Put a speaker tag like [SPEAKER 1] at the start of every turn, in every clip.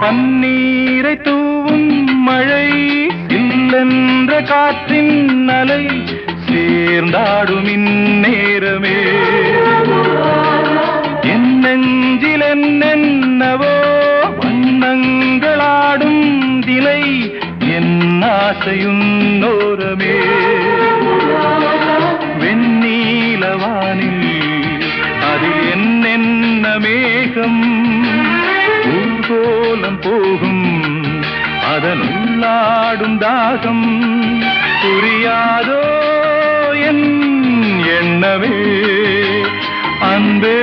[SPEAKER 1] பன்னீரை தூவும் மழை சில்லென்ற காற்றின் அலை சேர்ந்தாடும் இந்நேரமே என் நெஞ்சில் என்னென்னவோ வண்ணங்களாடும் திலை என் ஆசையும் நோரமே வெண்ணீலவானில் அதில் என்னென்ன மேகம் ஊர்கோலம் போகும் அதனுள்ளாடும் தாகம் புரியாதோ என் எண்ணமே அன்பே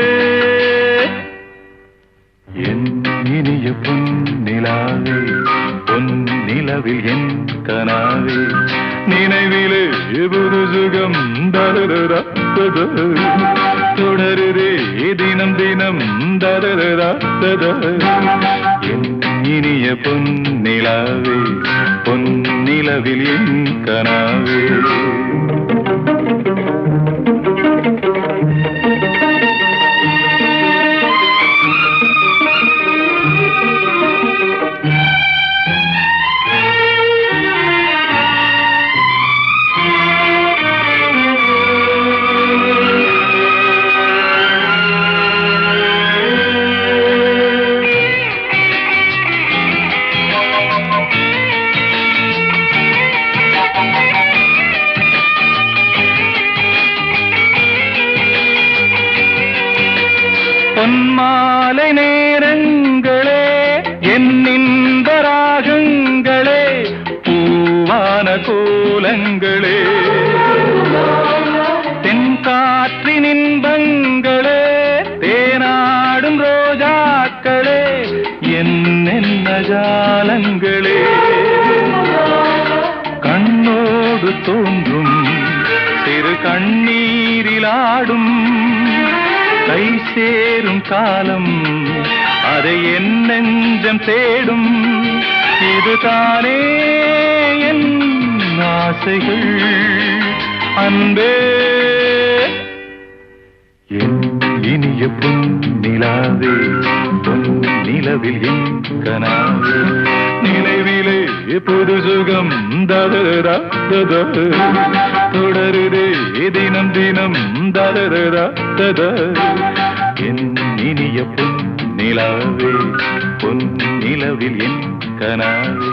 [SPEAKER 1] என் இனிய பொன்னிலாவே பொன்னிலவில் என் கனாவே நினைவிலே புது சுகம் தரரா தொடருதே தினம் தினம் தரரா என் இனிய பொன்னிலாவே பொன்னிலவில் என் கனாவே பொன்மாலை நேரங்களே என்னின்ப ராகங்களே பூவான கோலங்களே தென்காற்றின் இன்பங்களே தேனாடும் ரோஜாக்களே என்னென்ன ஜாலங்களே கண்ணோடு தோன்றும் சிறு கண்ணீரிலாடும் கை சேரும் காலம் அதை என் நெஞ்சம் தேடும் இதுதானே என் ஆசைகள் அன்பே என் இனிய பொன்னிலாவே பொன்னிலவில் என் கனாவே நினைவிலே புது சுகம் தரரா தொடருதே தினம் தினம் தரரா என் இனிய பொன்னிலாவே பொன்னிலவில் என் கனாவே